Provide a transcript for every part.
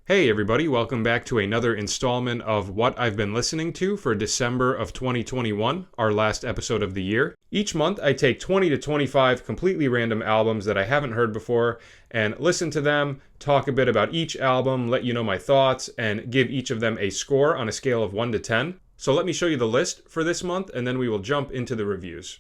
Hey everybody, welcome back to another installment of What I've Been Listening to for December of 2021, our last episode of the year. Each month I take 20 to 25 completely random albums that I haven't heard before and listen to them, talk a bit about each album, let you know my thoughts, and give each of them a score on a scale of 1 to 10. So let me show you the list for this month and then we will jump into the reviews.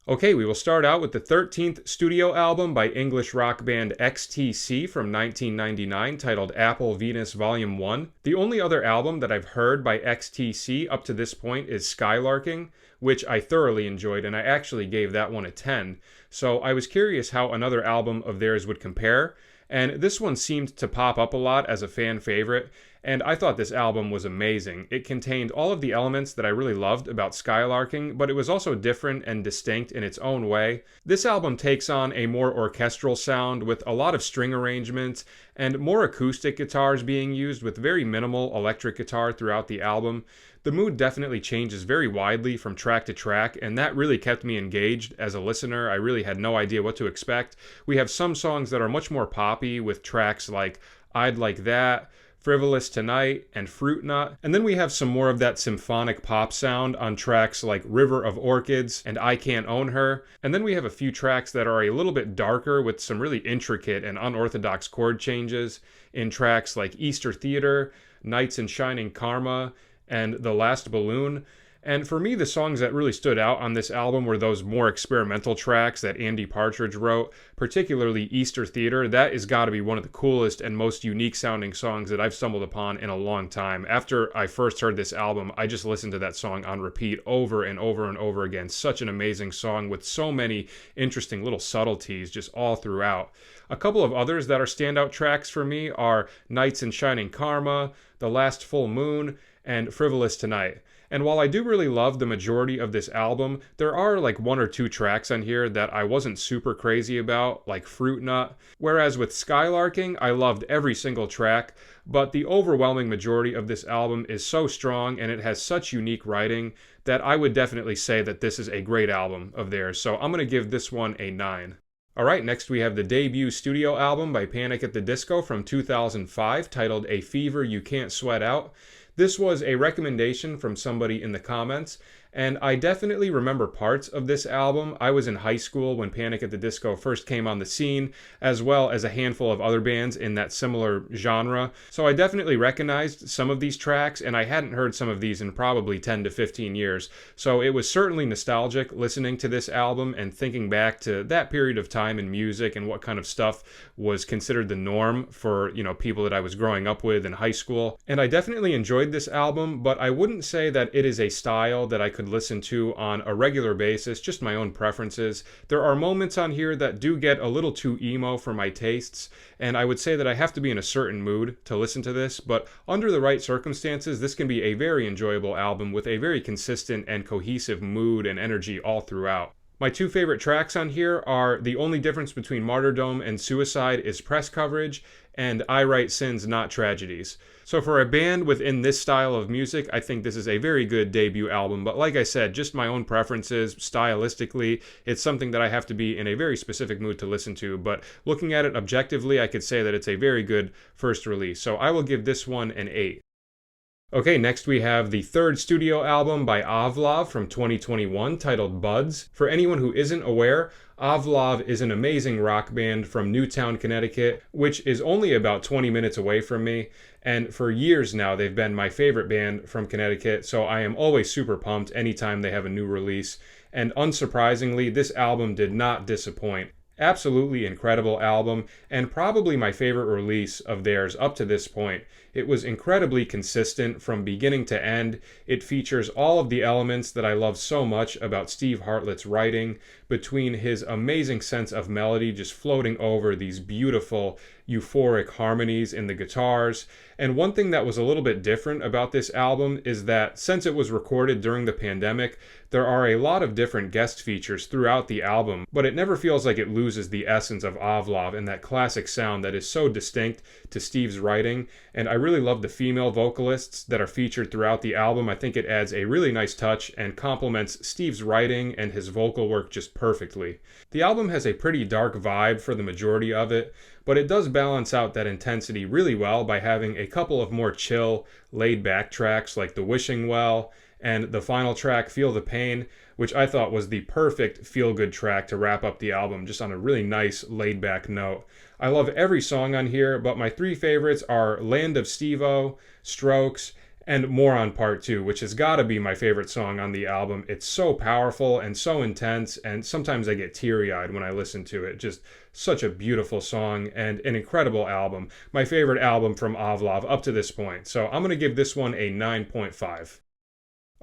Okay, we will start out with the 13th studio album by English rock band XTC from 1999 titled Apple Venus Volume 1. The only other album that I've heard by XTC up to this point is Skylarking, which I thoroughly enjoyed, and I actually gave that one a 10. So I was curious how another album of theirs would compare, and this one seemed to pop up a lot as a fan favorite, and I thought this album was amazing. It contained all of the elements that I really loved about Skylarking, but it was also different and distinct in its own way. This album takes on a more orchestral sound with a lot of string arrangements and more acoustic guitars being used with very minimal electric guitar throughout the album. The mood definitely changes very widely from track to track, and that really kept me engaged as a listener. I really had no idea what to expect. We have some songs that are much more poppy with tracks like I'd Like That, Frivolous Tonight, and Fruit Nut. And then we have some more of that symphonic pop sound on tracks like River of Orchids and I Can't Own Her. And then we have a few tracks that are a little bit darker with some really intricate and unorthodox chord changes in tracks like Easter Theater, Knights in Shining Karma, and The Last Balloon. And for me, the songs that really stood out on this album were those more experimental tracks that Andy Partridge wrote, particularly Easter Theater. That has got to be one of the coolest and most unique sounding songs that I've stumbled upon in a long time. After I first heard this album, I just listened to that song on repeat over and over and over again. Such an amazing song with so many interesting little subtleties just all throughout. A couple of others that are standout tracks for me are Knights in Shining Karma, The Last Full Moon, and Frivolous Tonight. And while I do really love the majority of this album, there are like one or two tracks on here that I wasn't super crazy about, like Fruit Nut. Whereas with Skylarking, I loved every single track, but the overwhelming majority of this album is so strong and it has such unique writing that I would definitely say that this is a great album of theirs. So I'm going to give this one a 9. Alright, next we have the debut studio album by Panic at the Disco from 2005 titled A Fever You Can't Sweat Out. This was a recommendation from somebody in the comments, and I definitely remember parts of this album. I was in high school when Panic at the Disco first came on the scene, as well as a handful of other bands in that similar genre. So I definitely recognized some of these tracks, and I hadn't heard some of these in probably 10 to 15 years. So it was certainly nostalgic listening to this album and thinking back to that period of time in music and what kind of stuff was considered the norm for, people that I was growing up with in high school. And I definitely enjoyed this album, but I wouldn't say that it is a style that I could listen to on a regular basis, just my own preferences. There are moments on here that do get a little too emo for my tastes, and I would say that I have to be in a certain mood to listen to this, but under the right circumstances, this can be a very enjoyable album with a very consistent and cohesive mood and energy all throughout. My two favorite tracks on here are The Only Difference Between Martyrdom and Suicide is Press Coverage, and I Write Sins Not Tragedies. So for a band within this style of music, I think this is a very good debut album, but like I said, just my own preferences, stylistically, it's something that I have to be in a very specific mood to listen to, but looking at it objectively, I could say that it's a very good first release, so I will give this one an 8. Okay, next we have the third studio album by Avlov from 2021 titled Buds. For anyone who isn't aware, Avlov is an amazing rock band from Newtown, Connecticut, which is only about 20 minutes away from me. And for years now, they've been my favorite band from Connecticut, so I am always super pumped anytime they have a new release. And unsurprisingly, this album did not disappoint. Absolutely incredible album, and probably my favorite release of theirs up to this point. It was incredibly consistent from beginning to end. It features all of the elements that I love so much about Steve Hartlett's writing, between his amazing sense of melody just floating over these beautiful euphoric harmonies in the guitars. And one thing that was a little bit different about this album is that since it was recorded during the pandemic, there are a lot of different guest features throughout the album, but it never feels like it loses the essence of Avlov and that classic sound that is so distinct to Steve's writing. And I really love the female vocalists that are featured throughout the album. I think it adds a really nice touch and complements Steve's writing and his vocal work just perfectly. The album has a pretty dark vibe for the majority of it, but it does balance out that intensity really well by having a couple of more chill, laid-back tracks like The Wishing Well and the final track, Feel the Pain, which I thought was the perfect feel-good track to wrap up the album, just on a really nice, laid-back note. I love every song on here, but my three favorites are Land of Steve-O, Strokes, and Moron Part 2, which has got to be my favorite song on the album. It's so powerful and so intense, and sometimes I get teary-eyed when I listen to it. Just such a beautiful song and an incredible album. My favorite album from Avlov up to this point. So I'm going to give this one a 9.5.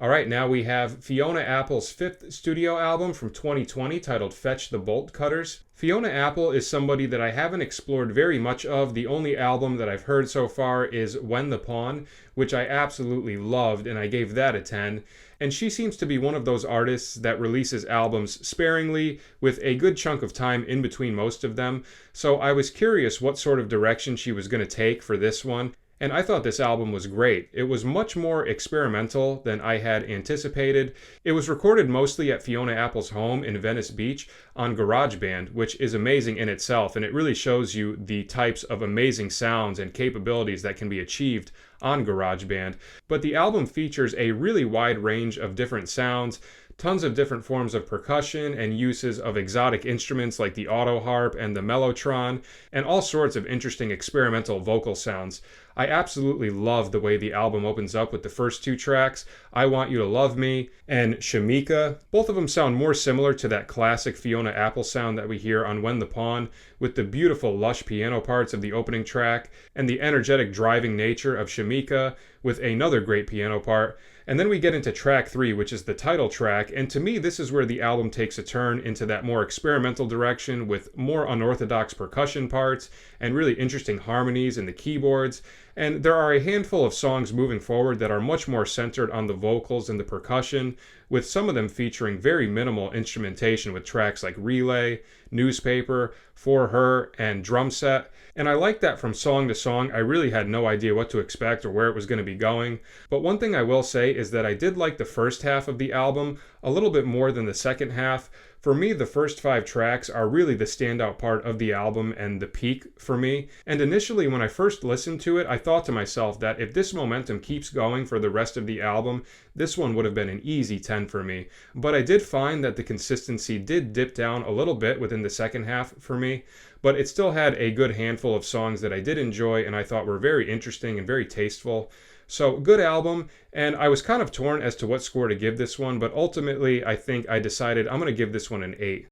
Alright, now we have Fiona Apple's fifth studio album from 2020 titled Fetch the Bolt Cutters. Fiona Apple is somebody that I haven't explored very much of. The only album that I've heard so far is When the Pawn, which I absolutely loved, and I gave that a 10. And she seems to be one of those artists that releases albums sparingly with a good chunk of time in between most of them. So I was curious what sort of direction she was going to take for this one. And I thought this album was great. It was much more experimental than I had anticipated. It was recorded mostly at Fiona Apple's home in Venice Beach on GarageBand, which is amazing in itself, and it really shows you the types of amazing sounds and capabilities that can be achieved on GarageBand. But the album features a really wide range of different sounds, tons of different forms of percussion and uses of exotic instruments like the auto harp and the mellotron, and all sorts of interesting experimental vocal sounds. I absolutely love the way the album opens up with the first two tracks, I Want You to Love Me and Shamika. Both of them sound more similar to that classic Fiona Apple sound that we hear on When the Pawn, with the beautiful lush piano parts of the opening track and the energetic driving nature of Shamika with another great piano part. And then we get into track 3, which is the title track, and to me this is where the album takes a turn into that more experimental direction with more unorthodox percussion parts and really interesting harmonies in the keyboards. And there are a handful of songs moving forward that are much more centered on the vocals and the percussion, with some of them featuring very minimal instrumentation with tracks like Relay, Newspaper, For Her, and Drum Set. And I like that from song to song. I really had no idea what to expect or where it was going to be going. But one thing I will say is that I did like the first half of the album a little bit more than the second half. For me, the first 5 tracks are really the standout part of the album and the peak for me. And initially, when I first listened to it, I thought to myself that if this momentum keeps going for the rest of the album, this one would have been an easy 10 for me. But I did find that the consistency did dip down a little bit within the second half for me. But it still had a good handful of songs that I did enjoy and I thought were very interesting and very tasteful. So, good album, and I was kind of torn as to what score to give this one, but ultimately I think I decided I'm going to give this one an 8.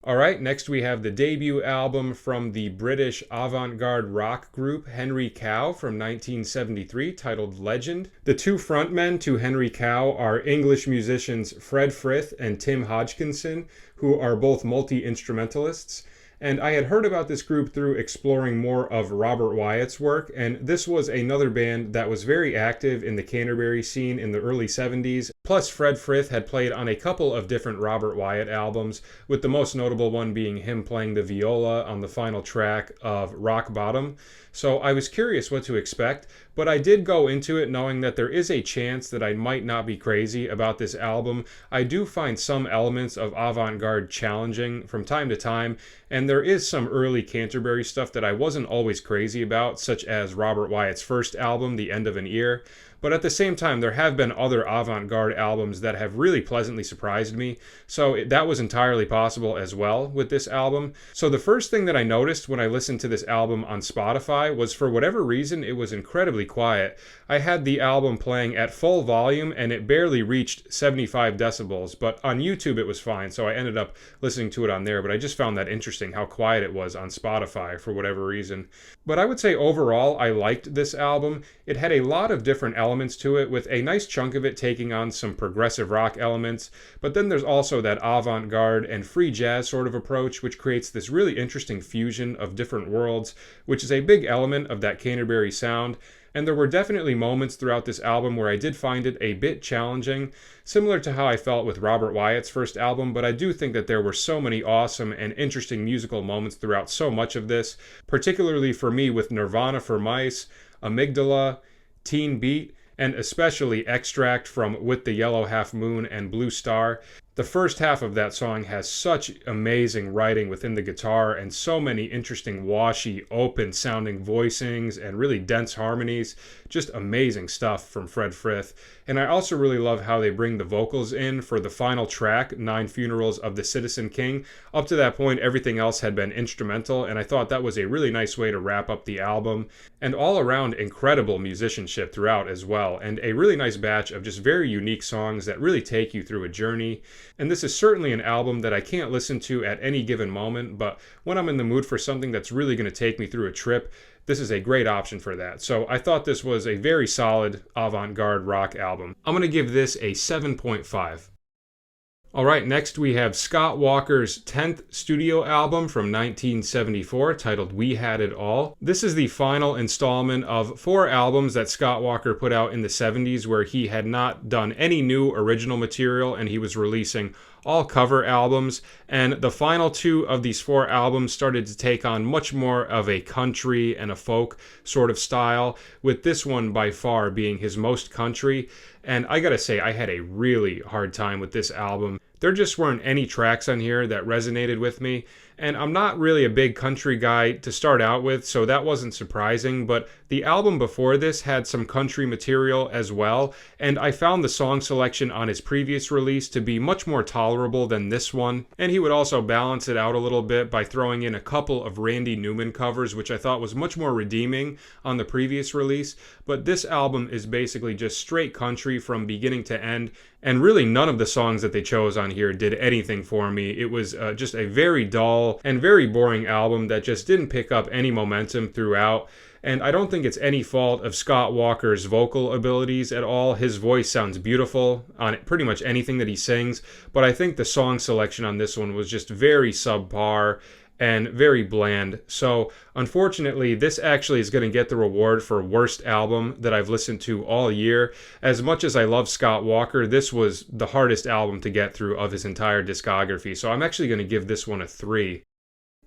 Alright, next we have the debut album from the British avant-garde rock group Henry Cow from 1973 titled Legend. The two frontmen to Henry Cow are English musicians Fred Frith and Tim Hodgkinson, who are both multi-instrumentalists. And I had heard about this group through exploring more of Robert Wyatt's work, and this was another band that was very active in the Canterbury scene in the early 70s. Plus, Fred Frith had played on a couple of different Robert Wyatt albums, with the most notable one being him playing the viola on the final track of Rock Bottom. So I was curious what to expect, but I did go into it knowing that there is a chance that I might not be crazy about this album. I do find some elements of avant-garde challenging from time to time, and there is some early Canterbury stuff that I wasn't always crazy about, such as Robert Wyatt's first album, The End of an Ear. But at the same time, there have been other avant-garde albums that have really pleasantly surprised me, so that was entirely possible as well with this album. So the first thing that I noticed when I listened to this album on Spotify was, for whatever reason, it was incredibly quiet. I had the album playing at full volume and it barely reached 75 decibels, but on YouTube it was fine, so I ended up listening to it on there. But I just found that interesting, how quiet it was on Spotify for whatever reason. But I would say overall, I liked this album. It had a lot of different elements to it, with a nice chunk of it taking on some progressive rock elements. But then there's also that avant-garde and free jazz sort of approach, which creates this really interesting fusion of different worlds, which is a big element of that Canterbury sound. And there were definitely moments throughout this album where I did find it a bit challenging, similar to how I felt with Robert Wyatt's first album, but I do think that there were so many awesome and interesting musical moments throughout so much of this, particularly for me with Nirvana for Mice, Amygdala, Teen Beat, and especially Extract from With the Yellow Half Moon and Blue Star. The first half of that song has such amazing writing within the guitar and so many interesting washy, open-sounding voicings and really dense harmonies. Just amazing stuff from Fred Frith. And I also really love how they bring the vocals in for the final track, 9 Funerals of the Citizen King. Up to that point, everything else had been instrumental, and I thought that was a really nice way to wrap up the album. And all around, incredible musicianship throughout as well, and a really nice batch of just very unique songs that really take you through a journey. And this is certainly an album that I can't listen to at any given moment, but when I'm in the mood for something that's really going to take me through a trip, this is a great option for that. So I thought this was a very solid avant-garde rock album. I'm going to give this a 7.5. Alright, next we have Scott Walker's 10th studio album from 1974 titled We Had It All. This is the final installment of 4 albums that Scott Walker put out in the 70s where he had not done any new original material and he was releasing all cover albums, and the final 2 of these 4 albums started to take on much more of a country and a folk sort of style, with this one by far being his most country. And I gotta say, I had a really hard time with this album. There just weren't any tracks on here that resonated with me, and I'm not really a big country guy to start out with, so that wasn't surprising, but the album before this had some country material as well, and I found the song selection on his previous release to be much more tolerable than this one, and he would also balance it out a little bit by throwing in a couple of Randy Newman covers, which I thought was much more redeeming on the previous release, but this album is basically just straight country from beginning to end, and really none of the songs that they chose on here did anything for me. It was just a very dull and very boring album that just didn't pick up any momentum throughout. And I don't think it's any fault of Scott Walker's vocal abilities at all. His voice sounds beautiful on pretty much anything that he sings, but I think the song selection on this one was just very subpar and very bland. So unfortunately, this actually is going to get the reward for worst album that I've listened to all year. As much as I love Scott Walker, this was the hardest album to get through of his entire discography. So I'm actually going to give this one a 3.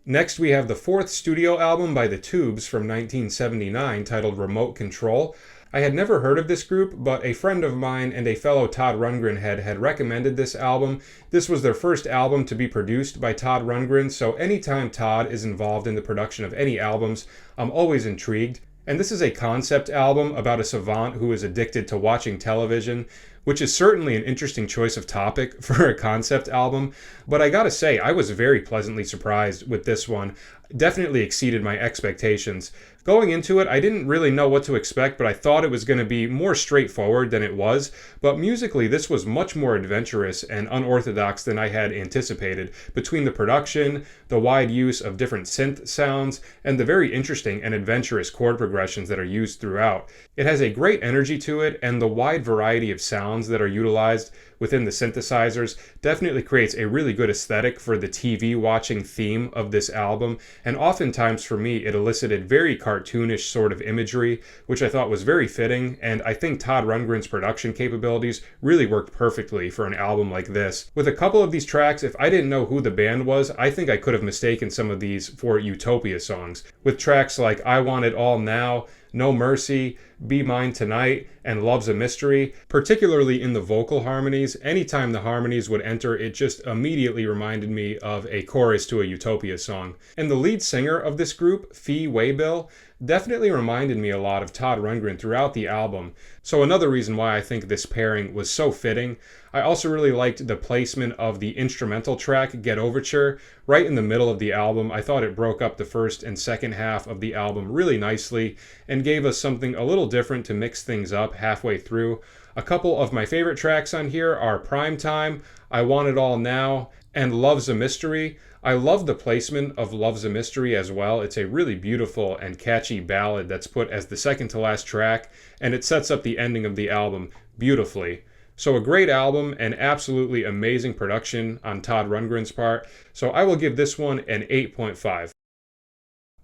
Next, we have the 4th studio album by The Tubes from 1979 titled Remote Control. I had never heard of this group, but a friend of mine and a fellow Todd Rundgren head had recommended this album. This was their first album to be produced by Todd Rundgren, so anytime Todd is involved in the production of any albums, I'm always intrigued. And this is a concept album about a savant who is addicted to watching television, which is certainly an interesting choice of topic for a concept album. But I gotta say, I was very pleasantly surprised with this one. Definitely exceeded my expectations. Going into it, I didn't really know what to expect, but I thought it was going to be more straightforward than it was. But musically, this was much more adventurous and unorthodox than I had anticipated, between the production, the wide use of different synth sounds, and the very interesting and adventurous chord progressions that are used throughout. It has a great energy to it, and the wide variety of sounds that are utilized within the synthesizers definitely creates a really good aesthetic for the TV watching theme of this album, and oftentimes for me it elicited very cartoonish sort of imagery, which I thought was very fitting, and I think Todd Rundgren's production capabilities really worked perfectly for an album like this. With a couple of these tracks, if I didn't know who the band was, I think I could have mistaken some of these for Utopia songs, with tracks like I Want It All Now, No Mercy, Be Mine Tonight, and Love's a Mystery, particularly in the vocal harmonies. Anytime the harmonies would enter, it just immediately reminded me of a chorus to a Utopia song. And the lead singer of this group, Fee Waybill, definitely reminded me a lot of Todd Rundgren throughout the album. So another reason why I think this pairing was so fitting. I also really liked the placement of the instrumental track, Get Overture, right in the middle of the album. I thought it broke up the first and second half of the album really nicely and gave us something a little little different to mix things up halfway through. A couple of my favorite tracks on here are Primetime, I Want It All Now, and Love's a Mystery. I love the placement of Love's a Mystery as well. It's a really beautiful and catchy ballad that's put as the second to last track, and it sets up the ending of the album beautifully. So a great album and absolutely amazing production on Todd Rundgren's part. So I will give this one an 8.5.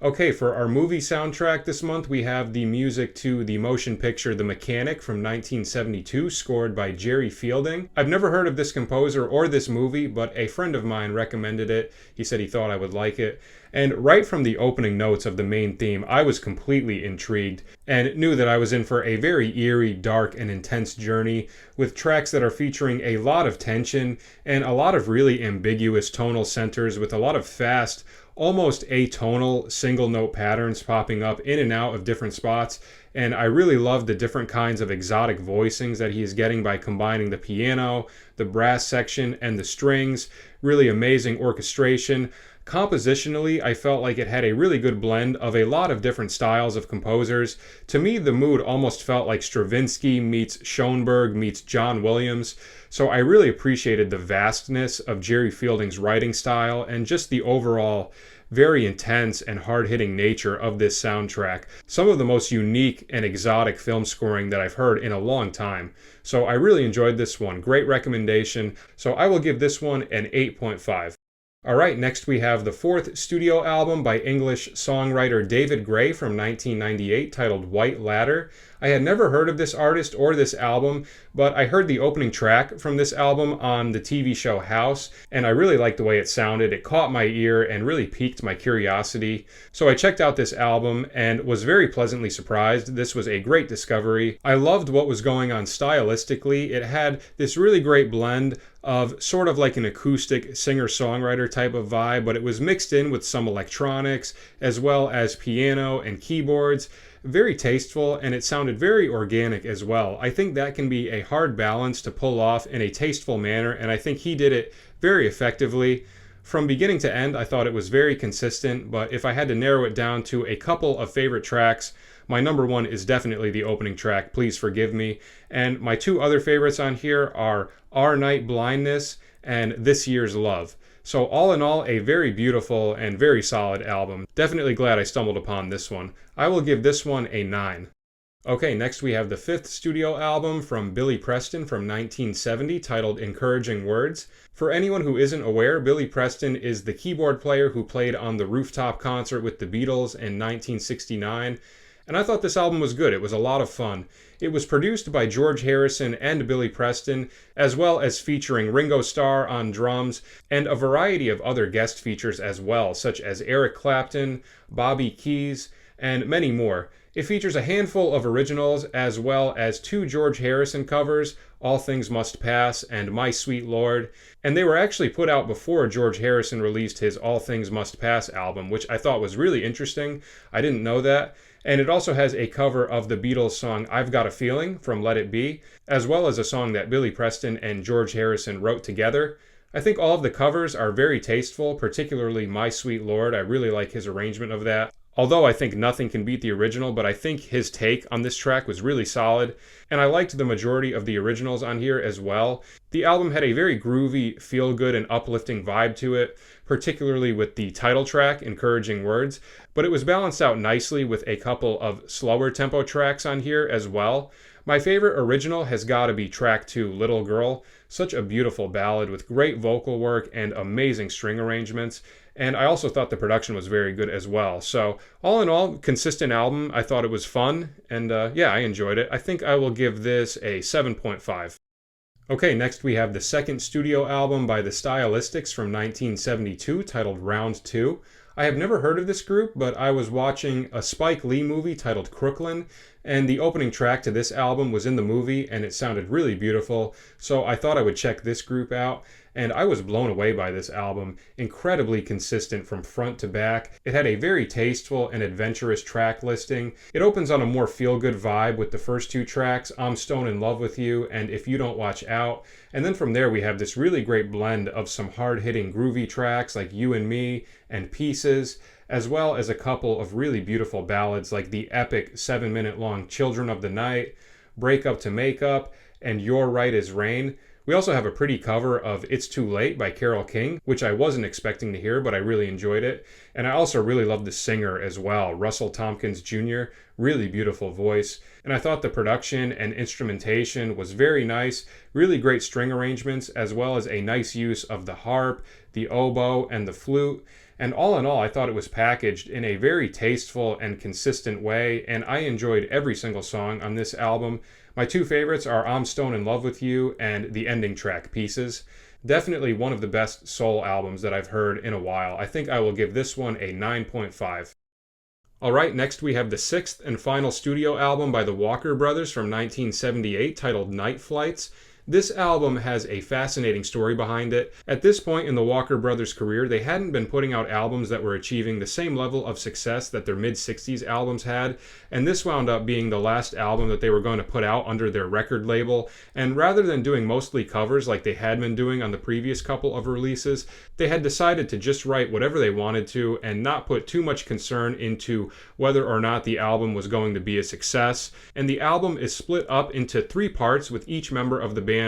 Okay, for our movie soundtrack this month, we have the music to the motion picture The Mechanic from 1972, scored by Jerry Fielding. I've never heard of this composer or this movie, but a friend of mine recommended it. He said he thought I would like it. And right from the opening notes of the main theme, I was completely intrigued and knew that I was in for a very eerie, dark, and intense journey with tracks that are featuring a lot of tension and a lot of really ambiguous tonal centers with a lot of fast, almost atonal single note patterns popping up in and out of different spots. And I really love the different kinds of exotic voicings that he is getting by combining the piano, the brass section, and the strings. Really amazing orchestration. Compositionally, I felt like it had a really good blend of a lot of different styles of composers. To me, the mood almost felt like Stravinsky meets Schoenberg meets John Williams. So I really appreciated the vastness of Jerry Fielding's writing style and just the overall very intense and hard-hitting nature of this soundtrack. Some of the most unique and exotic film scoring that I've heard in a long time. So I really enjoyed this one. Great recommendation. So I will give this one an 8.5. Alright, next we have the fourth studio album by English songwriter David Gray from 1998 titled White Ladder. I had never heard of this artist or this album, but I heard the opening track from this album on the TV show House, and I really liked the way it sounded. It caught my ear and really piqued my curiosity. So I checked out this album and was very pleasantly surprised. This was a great discovery. I loved what was going on stylistically. It had this really great blend of sort of like an acoustic singer-songwriter type of vibe, but it was mixed in with some electronics as well as piano and keyboards. Very tasteful, and it sounded very organic as well. I think that can be a hard balance to pull off in a tasteful manner, and I think he did it very effectively. From beginning to end, I thought it was very consistent, but if I had to narrow it down to a couple of favorite tracks, my number one is definitely the opening track, Please Forgive Me, and my two other favorites on here are Our Night Blindness and This Year's Love. So all in all, a very beautiful and very solid album. Definitely glad I stumbled upon this one. I will give this one a 9. Okay, next we have the fifth studio album from Billy Preston from 1970 titled Encouraging Words. For anyone who isn't aware, Billy Preston is the keyboard player who played on the rooftop concert with the Beatles in 1969. And I thought this album was good. It was a lot of fun. It was produced by George Harrison and Billy Preston, as well as featuring Ringo Starr on drums and a variety of other guest features as well, such as Eric Clapton, Bobby Keys, and many more. It features a handful of originals as well as two George Harrison covers, All Things Must Pass and My Sweet Lord, and they were actually put out before George Harrison released his All Things Must Pass album, which I thought was really interesting. I didn't know that. And it also has a cover of the Beatles song I've Got a Feeling from Let It Be, as well as a song that Billy Preston and George Harrison wrote together. I think all of the covers are very tasteful, particularly My Sweet Lord. I really like his arrangement of that. Although I think nothing can beat the original, but I think his take on this track was really solid, and I liked the majority of the originals on here as well. The album had a very groovy, feel-good, and uplifting vibe to it, particularly with the title track, Encouraging Words, but it was balanced out nicely with a couple of slower tempo tracks on here as well. My favorite original has got to be track 2, Little Girl. Such a beautiful ballad with great vocal work and amazing string arrangements. And I also thought the production was very good as well. So all in all, consistent album. I thought it was fun. And yeah, I enjoyed it. I think I will give this a 7.5. Okay, next we have the second studio album by the Stylistics from 1972 titled Round 2. I have never heard of this group, but I was watching a Spike Lee movie titled Crooklyn, and the opening track to this album was in the movie, and it sounded really beautiful, so I thought I would check this group out. and I was blown away by this album. Incredibly consistent from front to back. It had a very tasteful and adventurous track listing. It opens on a more feel-good vibe with the first two tracks, I'm Stone in Love with You and If You Don't Watch Out. And then from there we have this really great blend of some hard-hitting groovy tracks like You and Me and Pieces, as well as a couple of really beautiful ballads like the epic 7-minute long Children of the Night, Break Up to Make Up, and You're Right as Rain. We also have a pretty cover of It's Too Late by Carole King, which I wasn't expecting to hear, but I really enjoyed it. And I also really love the singer as well, Russell Tompkins Jr., really beautiful voice. And I thought the production and instrumentation was very nice, really great string arrangements, as well as a nice use of the harp, the oboe, and the flute. And all in all, I thought it was packaged in a very tasteful and consistent way, and I enjoyed every single song on this album. My two favorites are I'm Stone in Love with You and the ending track, Pieces. Definitely one of the best soul albums that I've heard in a while. I think I will give this one a 9.5. Alright, next we have the sixth and final studio album by the Walker Brothers from 1978 titled Nite Flights. This album has a fascinating story behind it. At this point in the Walker Brothers' career, they hadn't been putting out albums that were achieving the same level of success that their mid-60s albums had, and this wound up being the last album that they were going to put out under their record label. And rather than doing mostly covers like they had been doing on the previous couple of releases, they had decided to just write whatever they wanted to and not put too much concern into whether or not the album was going to be a success. And the album is split up into 3 parts, with each member of the band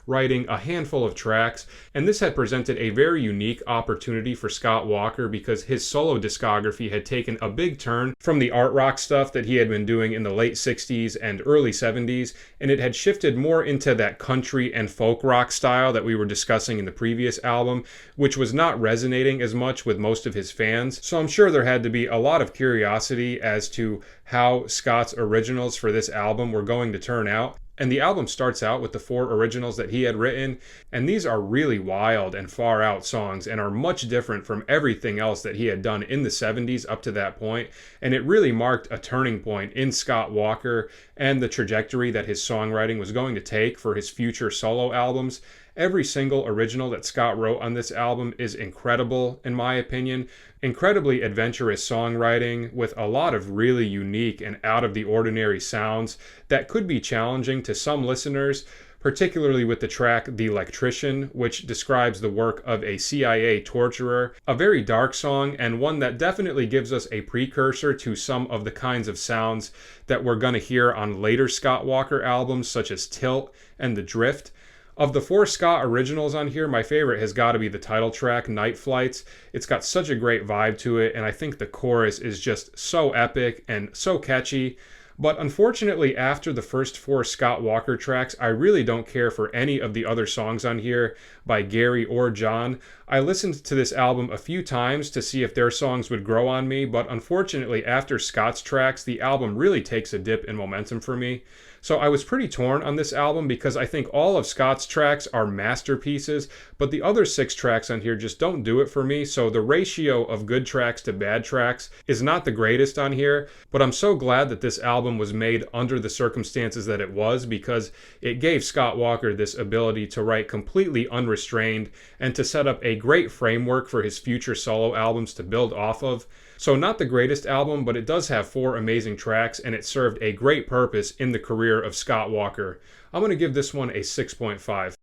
writing a handful of tracks, and this had presented a very unique opportunity for Scott Walker because his solo discography had taken a big turn from the art rock stuff that he had been doing in the late 60s and early 70s, and it had shifted more into that country and folk rock style that we were discussing in the previous album, which was not resonating as much with most of his fans. So I'm sure there had to be a lot of curiosity as to how Scott's originals for this album were going to turn out. And the album starts out with the 4 originals that he had written, and these are really wild and far out songs and are much different from everything else that he had done in the 70s up to that point. And it really marked a turning point in Scott Walker and the trajectory that his songwriting was going to take for his future solo albums. Every single original that Scott wrote on this album is incredible, in my opinion. Incredibly adventurous songwriting with a lot of really unique and out-of-the-ordinary sounds that could be challenging to some listeners, particularly with the track The Electrician, which describes the work of a CIA torturer. A very dark song, and one that definitely gives us a precursor to some of the kinds of sounds that we're going to hear on later Scott Walker albums, such as Tilt and The Drift. Of the 4 Scott originals on here, my favorite has got to be the title track, Nite Flights. It's got such a great vibe to it, and I think the chorus is just so epic and so catchy. But unfortunately, after the first 4 Scott Walker tracks, I really don't care for any of the other songs on here by Gary or John. I listened to this album a few times to see if their songs would grow on me, but unfortunately, after Scott's tracks, the album really takes a dip in momentum for me. So I was pretty torn on this album because I think all of Scott's tracks are masterpieces, but the other 6 tracks on here just don't do it for me. So the ratio of good tracks to bad tracks is not the greatest on here, but I'm so glad that this album was made under the circumstances that it was, because it gave Scott Walker this ability to write completely unrestrained and to set up a great framework for his future solo albums to build off of. So not the greatest album, but it does have 4 amazing tracks, and it served a great purpose in the career of Scott Walker. I'm going to give this one a 6.5.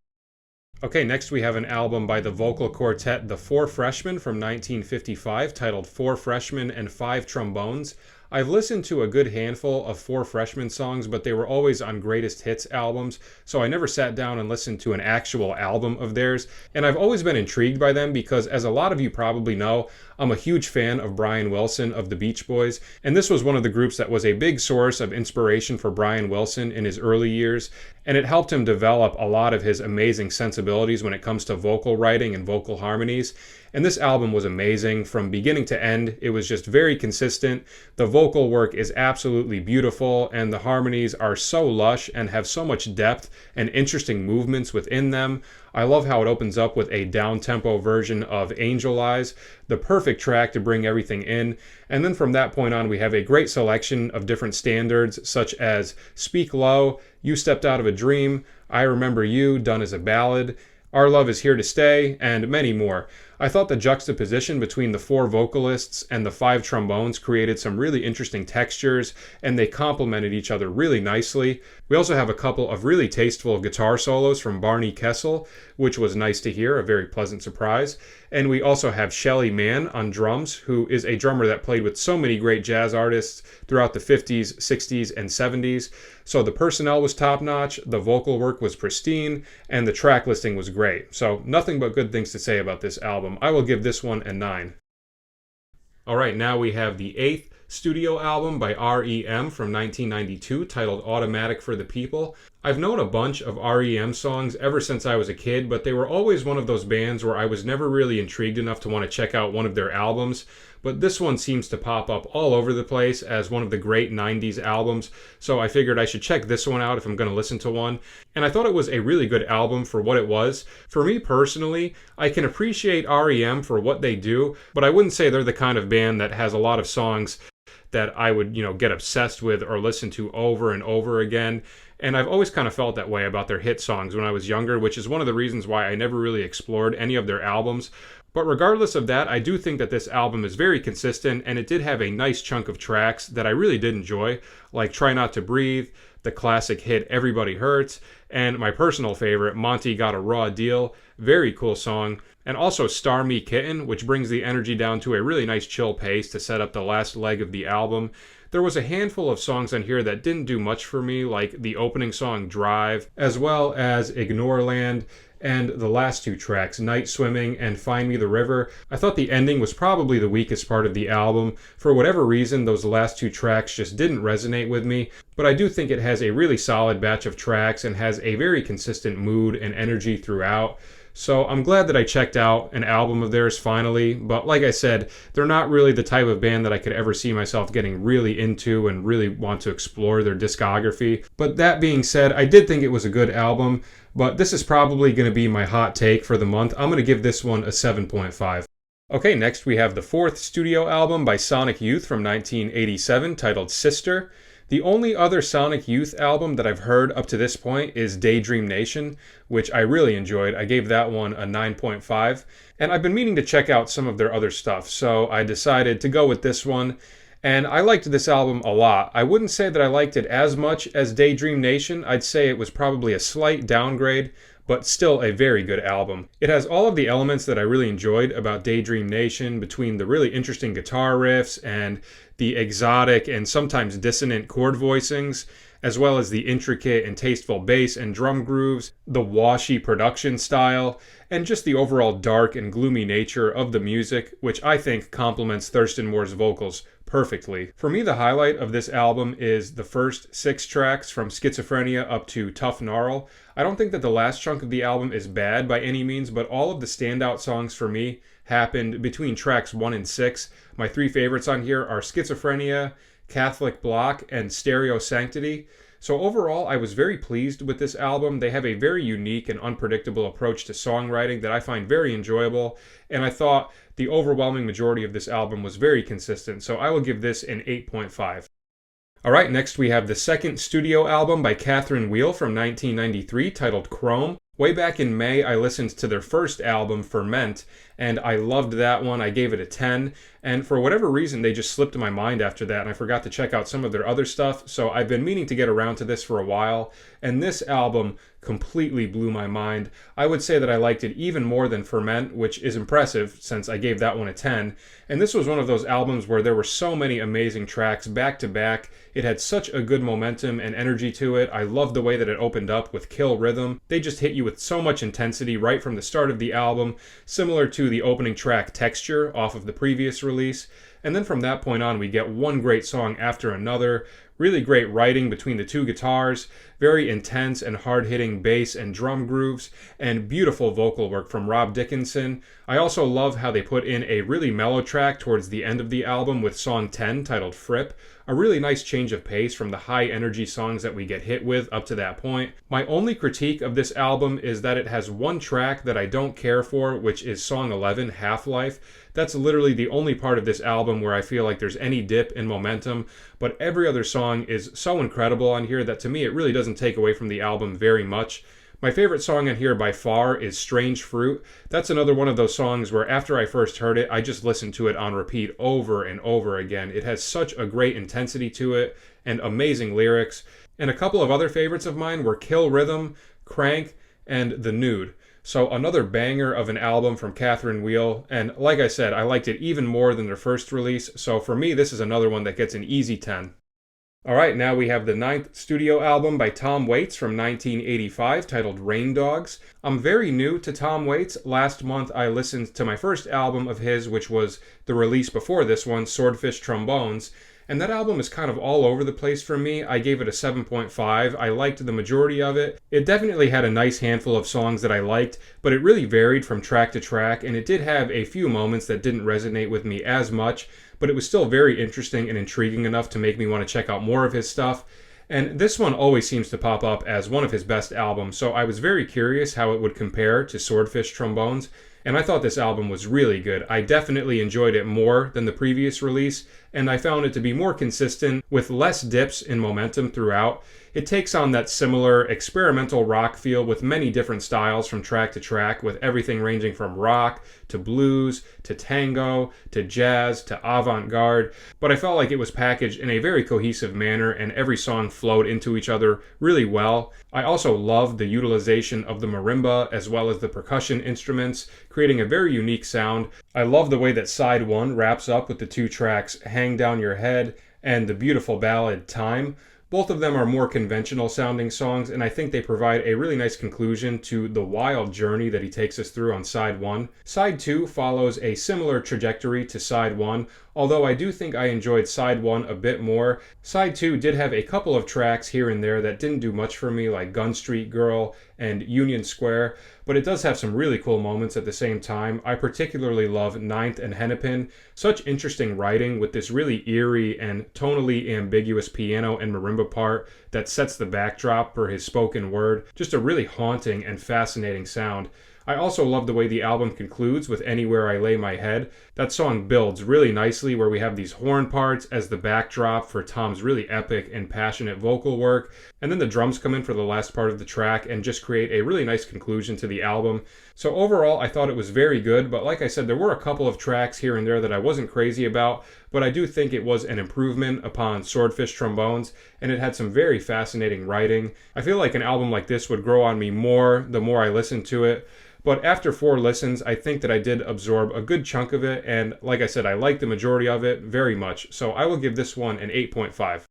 Okay, next we have an album by the vocal quartet The 4 Freshmen from 1955 titled 4 Freshmen and 5 Trombones. I've listened to a good handful of 4 Freshmen songs, but they were always on greatest hits albums, so I never sat down and listened to an actual album of theirs, and I've always been intrigued by them because, as a lot of you probably know, I'm a huge fan of Brian Wilson of the Beach Boys, and this was one of the groups that was a big source of inspiration for Brian Wilson in his early years, and it helped him develop a lot of his amazing sensibilities when it comes to vocal writing and vocal harmonies. And this album was amazing from beginning to end. It was just very consistent. The vocal work is absolutely beautiful, and the harmonies are so lush and have so much depth and interesting movements within them. I love how it opens up with a down-tempo version of Angel Eyes, the perfect track to bring everything in. And then from that point on, we have a great selection of different standards, such as Speak Low, You Stepped Out of a Dream, I Remember You, done as a ballad, Our Love Is Here to Stay, and many more. I thought the juxtaposition between the 4 vocalists and the 5 trombones created some really interesting textures, and they complemented each other really nicely. We also have a couple of really tasteful guitar solos from Barney Kessel, which was nice to hear, a very pleasant surprise. And we also have Shelly Manne on drums, who is a drummer that played with so many great jazz artists throughout the 50s, 60s, and 70s. So the personnel was top-notch, the vocal work was pristine, and the track listing was great. So nothing but good things to say about this album. I will give this one a 9. Alright, now we have the 8th studio album by REM from 1992 titled Automatic for the People. I've known a bunch of REM songs ever since I was a kid, but they were always one of those bands where I was never really intrigued enough to want to check out one of their albums. But this one seems to pop up all over the place as one of the great 90s albums, so I figured I should check this one out if I'm going to listen to one. And I thought it was a really good album for what it was. For me personally, I can appreciate REM for what they do, but I wouldn't say they're the kind of band that has a lot of songs that I would, get obsessed with or listen to over and over again. And I've always kind of felt that way about their hit songs when I was younger, which is one of the reasons why I never really explored any of their albums. But regardless of that, I do think that this album is very consistent, and it did have a nice chunk of tracks that I really did enjoy, like Try Not to Breathe, the classic hit Everybody Hurts, and my personal favorite, Monty Got a Raw Deal. Very cool song. And also Star Me Kitten, which brings the energy down to a really nice chill pace to set up the last leg of the album. There was a handful of songs on here that didn't do much for me, like the opening song Drive, as well as Ignoreland, and the last 2 tracks, Night Swimming and Find Me the River. I thought the ending was probably the weakest part of the album. For whatever reason, those last 2 tracks just didn't resonate with me, but I do think it has a really solid batch of tracks and has a very consistent mood and energy throughout. So I'm glad that I checked out an album of theirs finally, but like I said, they're not really the type of band that I could ever see myself getting really into and really want to explore their discography. But that being said, I did think it was a good album, but this is probably going to be my hot take for the month. I'm going to give this one a 7.5. Okay, next we have the 4th studio album by Sonic Youth from 1987 titled Sister. The only other Sonic Youth album that I've heard up to this point is Daydream Nation, which I really enjoyed. I gave that one a 9.5, and I've been meaning to check out some of their other stuff, so I decided to go with this one, and I liked this album a lot. I wouldn't say that I liked it as much as Daydream Nation. I'd say it was probably a slight downgrade, but still a very good album. It has all of the elements that I really enjoyed about Daydream Nation, between the really interesting guitar riffs and the exotic and sometimes dissonant chord voicings, as well as the intricate and tasteful bass and drum grooves, the washy production style, and just the overall dark and gloomy nature of the music, which I think complements Thurston Moore's vocals perfectly. For me, the highlight of this album is the first 6 tracks from Schizophrenia up to Tough Gnarl. I don't think that the last chunk of the album is bad by any means, but all of the standout songs for me happened between tracks 1 and 6. My 3 favorites on here are Schizophrenia, Catholic Block, and Stereo Sanctity. So overall, I was very pleased with this album. They have a very unique and unpredictable approach to songwriting that I find very enjoyable, and I thought the overwhelming majority of this album was very consistent, so I will give this an 8.5. Alright, next we have the 2nd studio album by Catherine Wheel from 1993 titled Chrome. Way back in May, I listened to their first album, Ferment, and I loved that one. I gave it a 10, and for whatever reason, they just slipped my mind after that, and I forgot to check out some of their other stuff, so I've been meaning to get around to this for a while, and this album completely blew my mind. I would say that I liked it even more than Ferment, which is impressive since I gave that one a 10, and this was one of those albums where there were so many amazing tracks back to back. It had such a good momentum and energy to it. I loved the way that it opened up with Kill Rhythm. They just hit you with so much intensity right from the start of the album, similar to the opening track Texture off of the previous release. And then from that point on, we get one great song after another. Really great writing between the 2 guitars, very intense and hard-hitting bass and drum grooves, and beautiful vocal work from Rob Dickinson. I also love how they put in a really mellow track towards the end of the album with song 10 titled Fripp. A really nice change of pace from the high-energy songs that we get hit with up to that point. My only critique of this album is that it has one track that I don't care for, which is song 11, Half-Life. That's literally the only part of this album where I feel like there's any dip in momentum, but every other song is so incredible on here that to me it really doesn't take away from the album very much. My favorite song on here by far is Strange Fruit. That's another one of those songs where after I first heard it, I just listened to it on repeat over and over again. It has such a great intensity to it and amazing lyrics. And a couple of other favorites of mine were Kill Rhythm, Crank, and The Nude. So another banger of an album from Catherine Wheel, and like I said, I liked it even more than their first release, so for me this is another one that gets an easy 10. Alright, now we have the 9th studio album by Tom Waits from 1985 titled Rain Dogs. I'm very new to Tom Waits. Last month I listened to my first album of his, which was the release before this one, Swordfish Trombones. And that album is kind of all over the place for me. I gave it a 7.5. I liked the majority of it. It definitely had a nice handful of songs that I liked, but it really varied from track to track, and it did have a few moments that didn't resonate with me as much, but it was still very interesting and intriguing enough to make me want to check out more of his stuff. And this one always seems to pop up as one of his best albums, so I was very curious how it would compare to Swordfish Trombones, and I thought this album was really good. I definitely enjoyed it more than the previous release, and I found it to be more consistent with less dips in momentum throughout. It takes on that similar experimental rock feel with many different styles from track to track, with everything ranging from rock to blues to tango to jazz to avant-garde, but I felt like it was packaged in a very cohesive manner and every song flowed into each other really well. I also loved the utilization of the marimba as well as the percussion instruments, creating a very unique sound. I love the way that side 1 wraps up with the two tracks Hang Down Your Head and the beautiful ballad Time. Both of them are more conventional sounding songs, and I think they provide a really nice conclusion to the wild journey that he takes us through on side 1. Side 2 follows a similar trajectory to side 1, although I do think I enjoyed side 1 a bit more. Side 2 did have a couple of tracks here and there that didn't do much for me, like Gun Street Girl and Union Square, but it does have some really cool moments at the same time. I particularly love Ninth and Hennepin. Such interesting writing with this really eerie and tonally ambiguous piano and marimba part that sets the backdrop for his spoken word. Just a really haunting and fascinating sound. I also love the way the album concludes with Anywhere I Lay My Head. That song builds really nicely where we have these horn parts as the backdrop for Tom's really epic and passionate vocal work, and then the drums come in for the last part of the track and just create a really nice conclusion to the album. So overall, I thought it was very good, but like I said, there were a couple of tracks here and there that I wasn't crazy about, but I do think it was an improvement upon Swordfish Trombones, and it had some very fascinating writing. I feel like an album like this would grow on me more the more I listened to it. But after 4 listens, I think that I did absorb a good chunk of it, and like I said, I like the majority of it very much, so I will give this one an 8.5.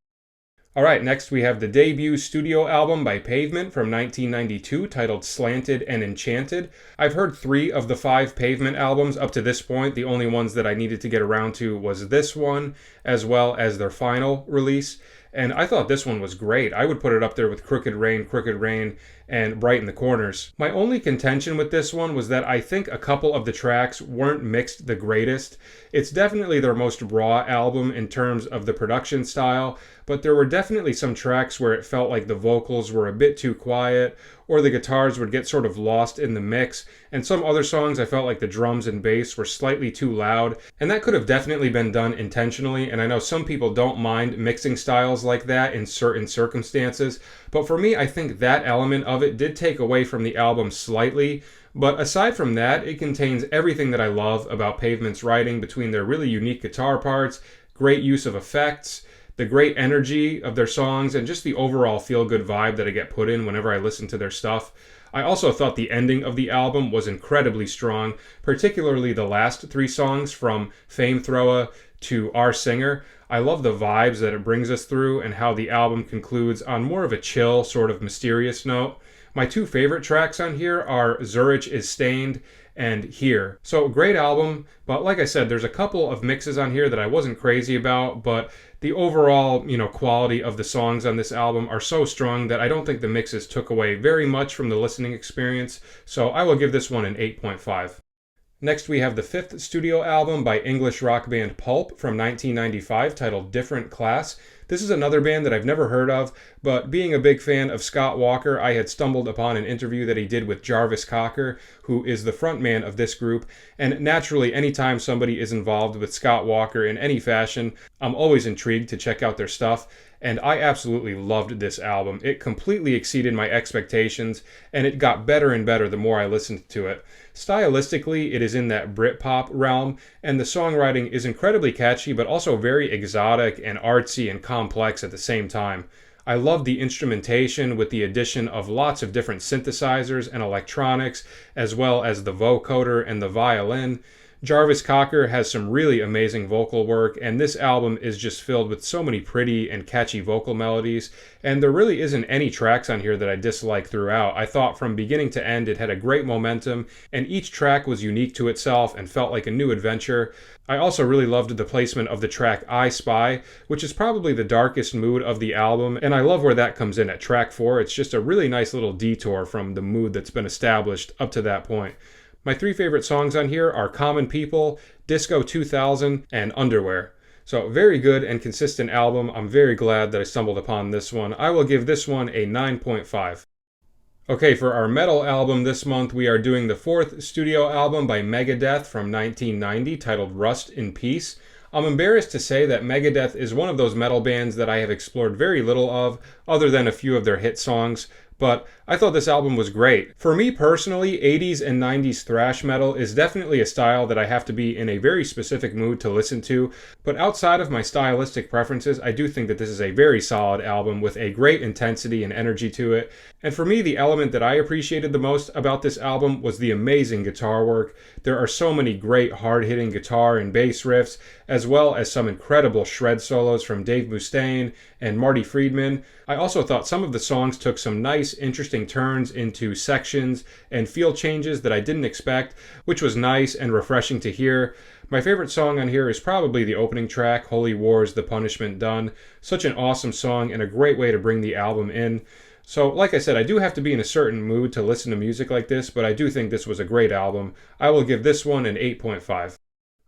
Alright, next we have the debut studio album by Pavement from 1992 titled Slanted and Enchanted. I've heard 3 of the 5 Pavement albums up to this point. The only ones that I needed to get around to was this one, as well as their final release. And I thought this one was great. I would put it up there with Crooked Rain, and Bright in the Corners. My only contention with this one was that I think a couple of the tracks weren't mixed the greatest. It's definitely their most raw album in terms of the production style, but there were definitely some tracks where it felt like the vocals were a bit too quiet, or the guitars would get sort of lost in the mix, and some other songs I felt like the drums and bass were slightly too loud, and that could have definitely been done intentionally, and I know some people don't mind mixing styles like that in certain circumstances, but for me I think that element of it did take away from the album slightly. But aside from that, it contains everything that I love about Pavement's writing between their really unique guitar parts, great use of effects, the great energy of their songs, and just the overall feel-good vibe that I get put in whenever I listen to their stuff. I also thought the ending of the album was incredibly strong, particularly the last 3 songs from Fame Thrower to Our Singer. I love the vibes that it brings us through and how the album concludes on more of a chill, sort of mysterious note. My 2 favorite tracks on here are Zurich is Stained and Here. So great album, but like I said, there's a couple of mixes on here that I wasn't crazy about, but the overall, quality of the songs on this album are so strong that I don't think the mixes took away very much from the listening experience, so I will give this one an 8.5. Next we have the 5th studio album by English rock band Pulp from 1995 titled Different Class. This is another band that I've never heard of, but being a big fan of Scott Walker, I had stumbled upon an interview that he did with Jarvis Cocker, who is the frontman of this group, and naturally anytime somebody is involved with Scott Walker in any fashion, I'm always intrigued to check out their stuff. and I absolutely loved this album. It completely exceeded my expectations, and it got better and better the more I listened to it. Stylistically, it is in that Britpop realm, and the songwriting is incredibly catchy, but also very exotic and artsy and complex at the same time. I love the instrumentation with the addition of lots of different synthesizers and electronics, as well as the vocoder and the violin. Jarvis Cocker has some really amazing vocal work, and this album is just filled with so many pretty and catchy vocal melodies, and there really isn't any tracks on here that I dislike throughout. I thought from beginning to end it had a great momentum, and each track was unique to itself and felt like a new adventure. I also really loved the placement of the track I Spy, which is probably the darkest mood of the album, and I love where that comes in at track 4. It's just a really nice little detour from the mood that's been established up to that point. My 3 favorite songs on here are Common People, Disco 2000, and Underwear. So very good and consistent album. I'm very glad that I stumbled upon this one. I will give this one a 9.5. Okay, for our metal album this month, we are doing the 4th studio album by Megadeth from 1990 titled Rust in Peace. I'm embarrassed to say that Megadeth is one of those metal bands that I have explored very little of, other than a few of their hit songs, but I thought this album was great. For me personally, 80s and 90s thrash metal is definitely a style that I have to be in a very specific mood to listen to, but outside of my stylistic preferences, I do think that this is a very solid album with a great intensity and energy to it. And for me, the element that I appreciated the most about this album was the amazing guitar work. There are so many great hard-hitting guitar and bass riffs, as well as some incredible shred solos from Dave Mustaine and Marty Friedman. I also thought some of the songs took some nice, interesting turns into sections and feel changes that I didn't expect, which was nice and refreshing to hear. My favorite song on here is probably the opening track, Holy War's The Punishment Done. Such an awesome song and a great way to bring the album in. So, like I said, I do have to be in a certain mood to listen to music like this, but I do think this was a great album. I will give this one an 8.5.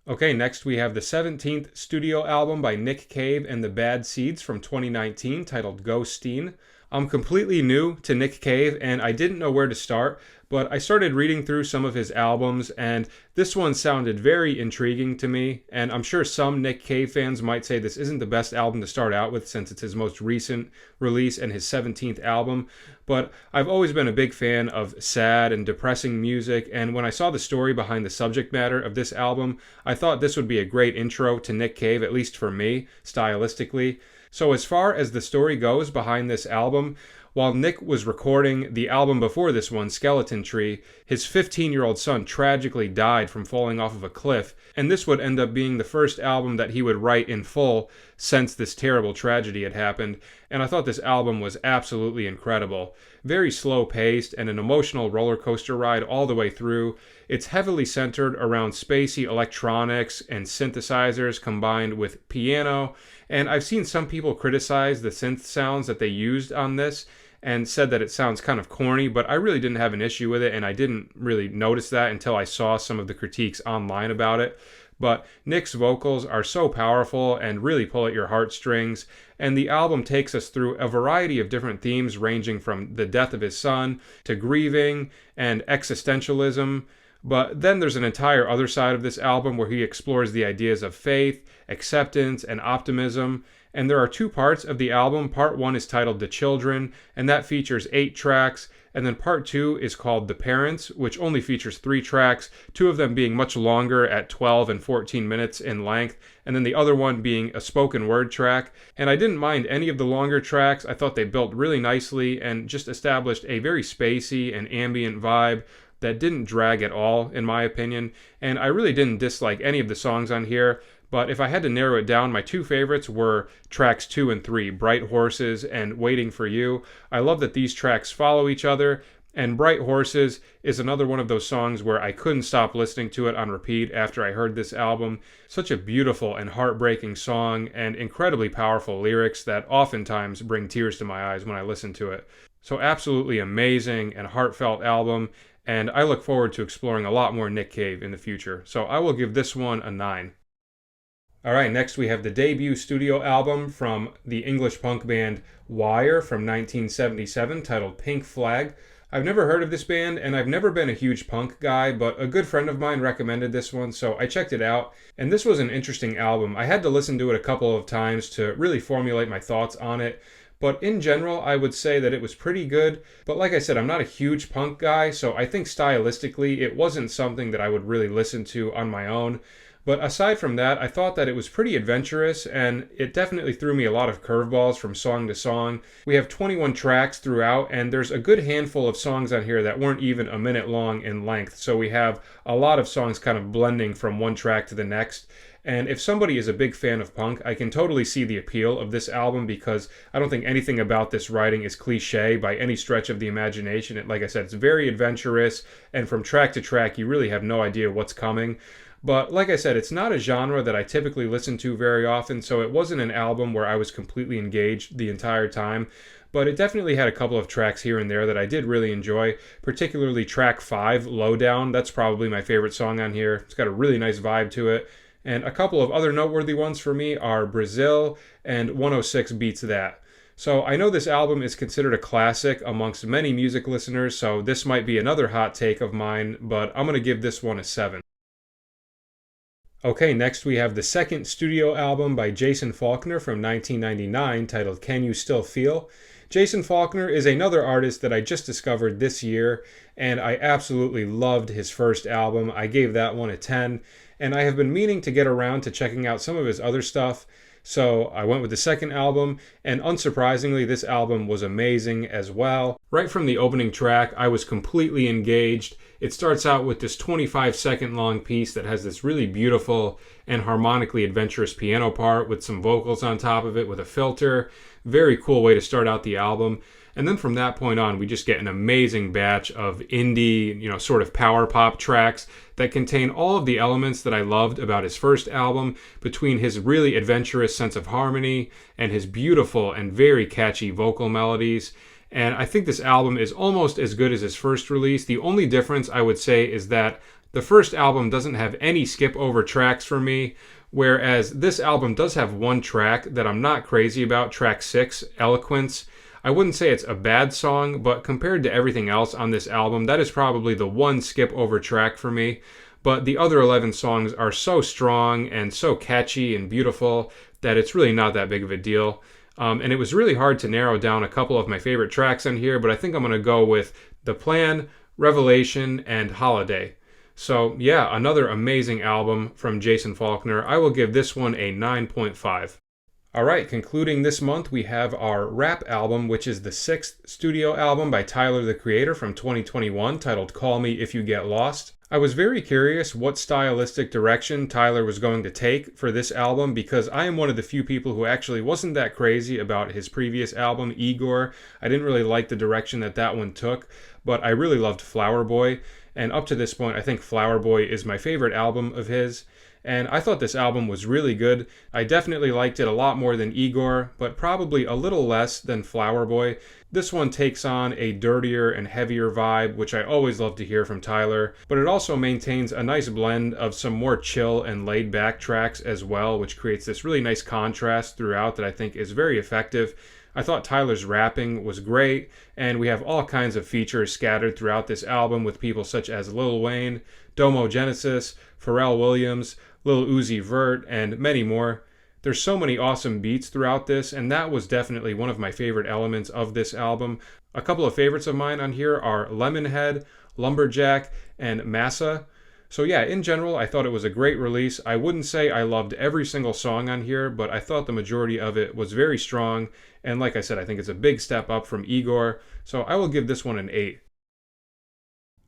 Okay, next we have the 17th studio album by Nick Cave and the Bad Seeds from 2019 titled Ghosteen. I'm completely new to Nick Cave and I didn't know where to start, but I started reading through some of his albums and this one sounded very intriguing to me, and I'm sure some Nick Cave fans might say this isn't the best album to start out with since it's his most recent release and his 17th album, but I've always been a big fan of sad and depressing music, and when I saw the story behind the subject matter of this album, I thought this would be a great intro to Nick Cave, at least for me, stylistically. So as far as the story goes behind this album, while Nick was recording the album before this one, Skeleton Tree, his 15-year-old son tragically died from falling off of a cliff, and this would end up being the first album that he would write in full since this terrible tragedy had happened, and I thought this album was absolutely incredible. Very slow-paced and an emotional roller coaster ride all the way through. It's heavily centered around spacey electronics and synthesizers combined with piano, and I've seen some people criticize the synth sounds that they used on this and said that it sounds kind of corny, but I really didn't have an issue with it, and I didn't really notice that until I saw some of the critiques online about it. But Nick's vocals are so powerful and really pull at your heartstrings, and the album takes us through a variety of different themes ranging from the death of his son to grieving and existentialism. But then there's an entire other side of this album where he explores the ideas of faith, acceptance, and optimism. And there are 2 parts of the album. Part 1 is titled The Children, and that features 8 tracks. And then part 2 is called The Parents, which only features 3 tracks, 2 of them being much longer at 12 and 14 minutes in length, and then the other one being a spoken word track. And I didn't mind any of the longer tracks. I thought they built really nicely and just established a very spacey and ambient vibe that didn't drag at all, in my opinion. And I really didn't dislike any of the songs on here. But if I had to narrow it down, my 2 favorites were tracks 2 and 3, Bright Horses and Waiting for You. I love that these tracks follow each other, and Bright Horses is another one of those songs where I couldn't stop listening to it on repeat after I heard this album. Such a beautiful and heartbreaking song, and incredibly powerful lyrics that oftentimes bring tears to my eyes when I listen to it. So absolutely amazing and heartfelt album, and I look forward to exploring a lot more Nick Cave in the future. So I will give this one a 9. Alright, next we have the debut studio album from the English punk band Wire from 1977 titled Pink Flag. I've never heard of this band, and I've never been a huge punk guy, but a good friend of mine recommended this one, so I checked it out, and this was an interesting album. I had to listen to it a couple of times to really formulate my thoughts on it, but in general, I would say that it was pretty good. But like I said, I'm not a huge punk guy, so I think stylistically, it wasn't something that I would really listen to on my own. But aside from that, I thought that it was pretty adventurous, and it definitely threw me a lot of curveballs from song to song. We have 21 tracks throughout, and there's a good handful of songs on here that weren't even a minute long in length. So we have a lot of songs kind of blending from one track to the next. And if somebody is a big fan of punk, I can totally see the appeal of this album because I don't think anything about this writing is cliche by any stretch of the imagination. Like I said, it's very adventurous, and from track to track, you really have no idea what's coming. But like I said, it's not a genre that I typically listen to very often, so it wasn't an album where I was completely engaged the entire time. But it definitely had a couple of tracks here and there that I did really enjoy, particularly track 5, Lowdown. That's probably my favorite song on here. It's got a really nice vibe to it. And a couple of other noteworthy ones for me are Brazil and 106 Beats That. So I know this album is considered a classic amongst many music listeners, so this might be another hot take of mine, but I'm going to give this one a 7. Okay, next we have the second studio album by Jason Falkner from 1999 titled Can You Still Feel? Jason Falkner is another artist that I just discovered this year, and I absolutely loved his first album. I gave that one a 10, and I have been meaning to get around to checking out some of his other stuff. So I went with the second album, and unsurprisingly, this album was amazing as well. Right from the opening track, I was completely engaged. It starts out with this 25-second long piece that has this really beautiful and harmonically adventurous piano part with some vocals on top of it with a filter. Very cool way to start out the album. And then from that point on, we just get an amazing batch of indie, sort of power pop tracks that contain all of the elements that I loved about his first album, between his really adventurous sense of harmony and his beautiful and very catchy vocal melodies. And I think this album is almost as good as his first release. The only difference I would say is that the first album doesn't have any skip over tracks for me, whereas this album does have one track that I'm not crazy about, track 6, Eloquence. I wouldn't say it's a bad song, but compared to everything else on this album, that is probably the one skip over track for me. But the other 11 songs are so strong and so catchy and beautiful that it's really not that big of a deal. And it was really hard to narrow down a couple of my favorite tracks on here, but I think I'm going to go with The Plan, Revelation, and Holiday. So yeah, another amazing album from Jason Falkner. I will give this one a 9.5. Alright, concluding this month, we have our rap album, which is the 6th studio album by Tyler, the Creator from 2021, titled Call Me If You Get Lost. I was very curious what stylistic direction Tyler was going to take for this album, because I am one of the few people who actually wasn't that crazy about his previous album, Igor. I didn't really like the direction that one took, but I really loved Flower Boy, and up to this point, I think Flower Boy is my favorite album of his. And I thought this album was really good. I definitely liked it a lot more than Igor, but probably a little less than Flower Boy. This one takes on a dirtier and heavier vibe, which I always love to hear from Tyler, but it also maintains a nice blend of some more chill and laid-back tracks as well, which creates this really nice contrast throughout that I think is very effective. I thought Tyler's rapping was great, and we have all kinds of features scattered throughout this album with people such as Lil Wayne, Domo Genesis, Pharrell Williams, Lil Uzi Vert, and many more. There's so many awesome beats throughout this, and that was definitely one of my favorite elements of this album. A couple of favorites of mine on here are Lemonhead, Lumberjack, and Massa. So yeah, in general, I thought it was a great release. I wouldn't say I loved every single song on here, but I thought the majority of it was very strong. And like I said, I think it's a big step up from Igor. So I will give this one an 8.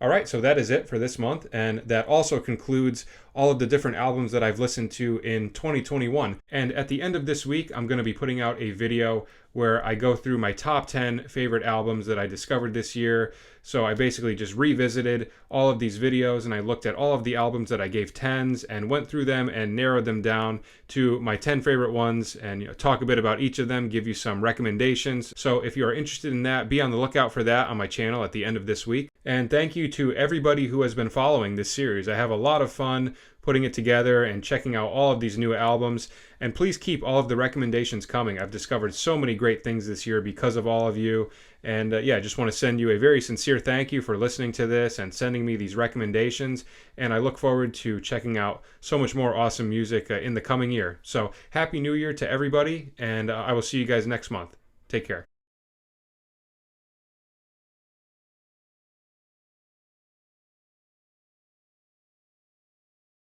Alright, so that is it for this month, and that also concludes all of the different albums that I've listened to in 2021. And at the end of this week, I'm going to be putting out a video where I go through my top 10 favorite albums that I discovered this year. So I basically just revisited all of these videos, and I looked at all of the albums that I gave 10s and went through them and narrowed them down to my 10 favorite ones, and talk a bit about each of them, give you some recommendations. So if you are interested in that, be on the lookout for that on my channel at the end of this week. And thank you to everybody who has been following this series. I have a lot of fun putting it together and checking out all of these new albums. And please keep all of the recommendations coming. I've discovered so many great things this year because of all of you. And yeah, I just want to send you a very sincere thank you for listening to this and sending me these recommendations. And I look forward to checking out so much more awesome music in the coming year. So Happy New Year to everybody, and I will see you guys next month. Take care.